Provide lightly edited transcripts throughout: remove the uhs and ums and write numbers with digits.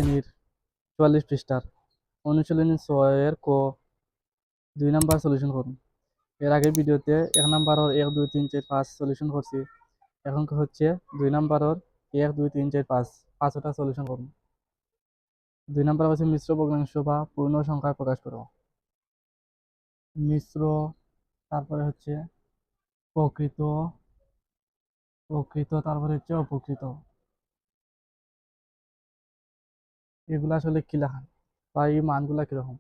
শ্রেণীর 44 পৃষ্ঠার অনুশীলনী 6 ক 2 নাম্বার সলিউশন করুন। এর আগে ভিডিওতে 1 নাম্বারের 1 2 3 4 5 সলিউশন করছি। এখন হচ্ছে 2 নাম্বারের 1 2 3 4 5 পাঁচটা সলিউশন করুন। 2 নাম্বার হচ্ছে মিশ্র ভগ্নাংশ বা পূর্ণ সংখ্যায় প্রকাশ করো। মিশ্র, তারপরে হচ্ছে প্রকৃত, তারপরে হচ্ছে অপ্রকৃত। এগুলো আসলে কি লেখা বা এই মানগুলা কিরকম।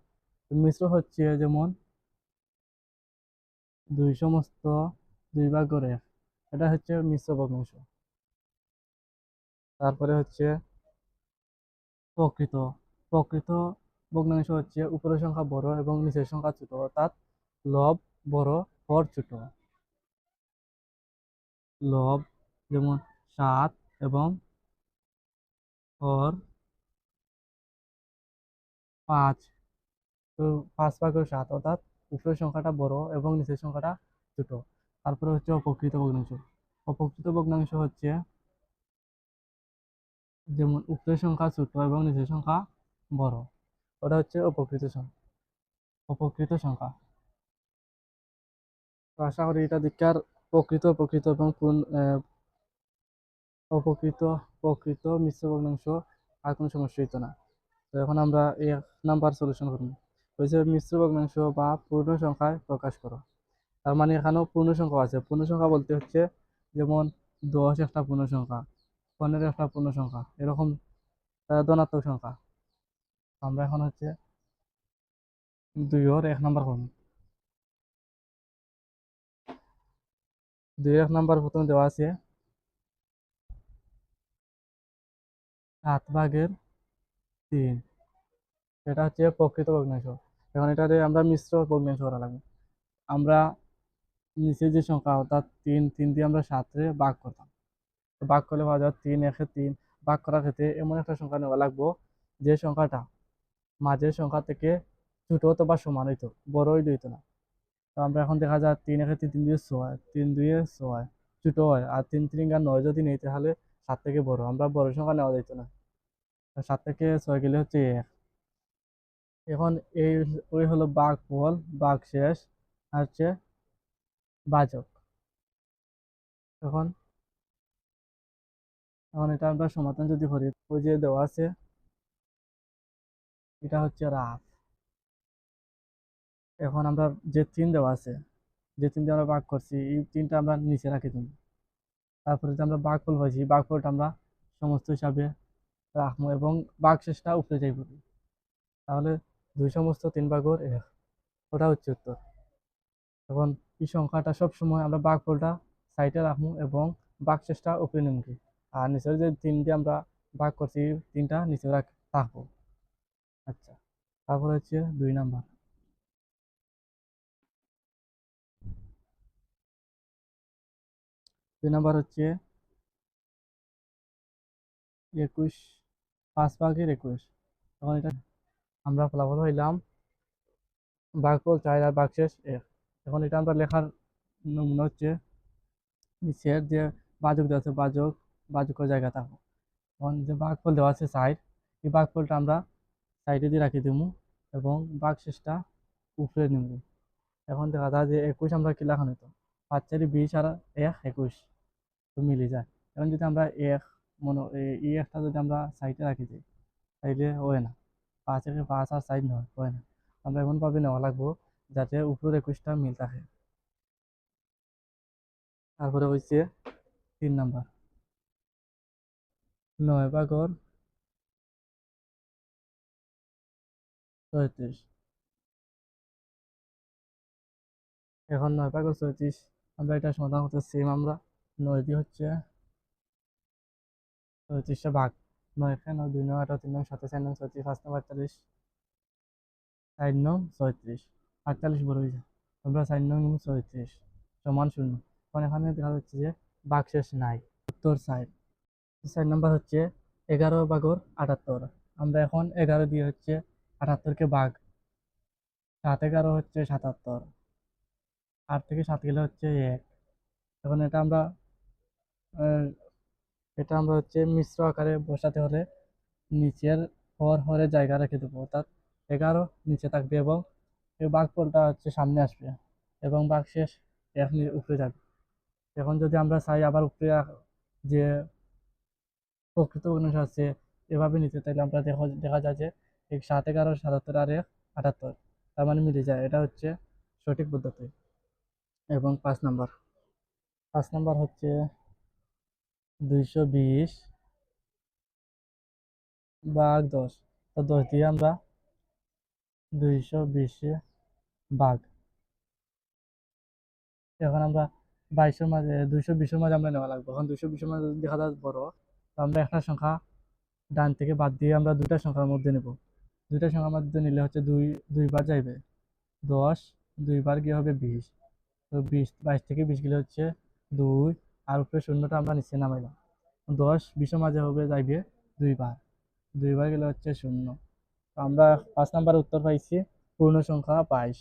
মিশ্র হচ্ছে যেমন 2 সমস্ত 2 ভাগের 1, এটা হচ্ছে মিশ্র ভগ্নাংশ। তারপরে হচ্ছে প্রকৃত, প্রকৃত ভগ্নাংশ হচ্ছে উপরের সংখ্যা বড় এবং নিচের সংখ্যা ছোট, অর্থাৎ লব বড় হর ছোট। লব যেমন 7 এবং হর 5, তো 5/7, অর্থাৎ উপরের সংখ্যাটা বড় এবং নিচের সংখ্যাটা ছোট। তারপরে হচ্ছে অপ্রকৃত ভগ্নাংশ। অপ্রকৃত ভগ্নাংশ হচ্ছে যেমন উপরের সংখ্যা ছোট এবং নিচের সংখ্যা বড়, ওটা হচ্ছে অপ্রকৃত সংখ্যা। তো আশা করি এটা দীক্ষার প্রকৃত প্রকৃত এবং অপ্রকৃত প্রকৃত মিশ্র ভগ্নাংশ আর কোনো সমস্যা হইতো না। তো এখন আমরা 1 নাম্বার সলিউশন করব। হয়েছে মিশ্র ভগ্নাংশ বা পূর্ণ সংখ্যায় প্রকাশ করো। তার মানে এখানেও পূর্ণ সংখ্যা আছে। পূর্ণ সংখ্যা বলতে হচ্ছে যেমন 10 একটা পূর্ণ সংখ্যা, 15 একটা পূর্ণ সংখ্যা, এরকম ধনাত্মক সংখ্যা। আমরা এখন হচ্ছে 2 এর 1 নাম্বার করব। 2 এর 1 নাম্বার প্রথমে দেওয়া আছে 7/3, এটা হচ্ছে প্রকৃত ভগ্নাংশ। এখন এটারে আমরা মিশ্র ভগ্নাংশ করা লাগবে। আমরা নিচে যে সংখ্যা অর্থাৎ 3 দিয়ে আমরা 7 রে ভাগ করতাম, তো ভাগ করলে পাওয়া যায় 3 1 3। ভাগ করার ক্ষেত্রে এমন একটা সংখ্যা নেওয়া লাগবো যে সংখ্যাটা মাঝের সংখ্যা থেকে ছোট হতো বা সমান হইতো, বড় হইতো না। তো আমরা এখন দেখা যায় 3 1 3 3 দিয়ে 6, 3 2 6 ছোট হয়, আর 3 3 9 যদি নেই তাহলে 7 থেকে বড়, আমরা বড় সংখ্যা নেওয়া যেত না। 7 থেকে 6 গেলে হচ্ছে 1। এখন এই ওই হলো ভাগফল, ভাগশেষ আর হচ্ছে ভাজক। এখন এখন এটা আমরা সমাধান যদি করি, ওই যে দেওয়া আছে এটা হচ্ছে রাফ। এখন আমরা যে 3 দেওয়া আছে, যে 3 দিয়ে আমরা ভাগ করছি, এই 3টা আমরা নিচে রাখি দিই। তারপরে যে আমরা ভাগফল পাইছি, ভাগফলটা আমরা সমস্ত হিসাবে রাখবো এবং ভাগশেষটা উপরে যাইব। তাহলে 2 সমস্ত 3/1, ওটা হচ্ছে উত্তর। এখন এই সংখ্যাটা সবসময় আমরা ভাগফলটা সাইডে রাখবো এবং ভাগশেষটা উপরে নেমকি, আর নিচের যে 3 দিয়ে আমরা ভাগ করছি 3টা নিচে রাখবো। আচ্ছা, তারপরে হচ্ছে 2 নাম্বার। 2 নাম্বার হচ্ছে 21, 5/21। এখন এটা আমরা ফলাফল হইলাম ভাগফল 4 আর ভাগশেষ 1। এখন এটা আমরা লেখার নমুনা হচ্ছে নিচের যে ভাজক দেওয়া আছে, ভাজকের জায়গা থাকবো। এখন যে ভাগফল দেওয়া আছে সাইড, এই ভাগফলটা আমরা সাইডে দিয়ে রাখি দিব এবং ভাগশেষটা উপরে নিব। এখন দেখা যায় যে 21 আমরা কি লেখানো হতো, 5 4 20 আর 1 21, তো মিলে যায়। এখন যদি আমরা এই একটা যদি আমরা সাইডে রাখি দিই তাইলে হয় না, 5 এর 5 আর সাইড নয়, হয় না। আমরা এমনভাবে নেওয়া লাগবো যাতে উপরের 21টা মিল থাকে। তারপরে হচ্ছে 3 নাম্বার, 9/34। এখন 9/34 আমরা এটা সমাধান করতে সেম, আমরা 9 দিয়ে হচ্ছে 34টা ভাগ, 9 এখানে 9 2 9 18 3 9 7 4 9 34 5 9 48 4 9 36, 48 বড় হয়ে যায়। আমরা 4 9 36 সমান 0। এখন এখানে দেখা যাচ্ছে যে ভাগশেষ নাই, উত্তর 4। 4 নাম্বার হচ্ছে 11/78। আমরা এখন 11 দিয়ে হচ্ছে 78কে ভাগ, 7 11 হচ্ছে 77, 8 থেকে 7 গেলে হচ্ছে 1। এখন আহ, এটা আমরা হচ্ছে মিশ্র আকারে বসাতে হলে নিচের হরের জায়গা রেখে দেবো, অর্থাৎ 11 নিচে থাকবে এবং এই ভাগফলটা হচ্ছে সামনে আসবে এবং ভাগশেষ 1 উপরে যাবে। এখন যদি আমরা চাই আবার উপরে যে প্রকৃত ভগ্নাংশ আছে এভাবে নিতে, তাহলে আমরা দেখা যায় যে এই 7 11 77 আর 1 78, তার মানে মিলে যায়। এটা হচ্ছে সঠিক পদ্ধতি। এবং 5 নাম্বার হচ্ছে 220 ভাগ 10। তো 10 দিয়ে আমরা 220 ভাগ, এখন আমরা 22-এর মাঝে 220-এর মাঝে আমরা নেওয়া লাগবে। এখন 220-এর মাঝে যদি দেখা যায় বড়, তো আমরা একটা সংখ্যা ডান থেকে বাদ দিয়ে আমরা দুইটা সংখ্যার মধ্যে নেব। দুইটা সংখ্যার মধ্যে নিলে হচ্ছে দুইবার যাইবে 10, দুইবার গিয়ে হবে 20। তো 22 থেকে 20 গেলে হচ্ছে 2, আর উপরে শূন্যটা আমরা নিচে নামাইলাম। 10 20-এর মাঝে হবে যাইবে দুইবার, দুইবার গেলে হচ্ছে 0। তো আমরা 5 নাম্বারের উত্তর পাইছি পূর্ণ সংখ্যা 22।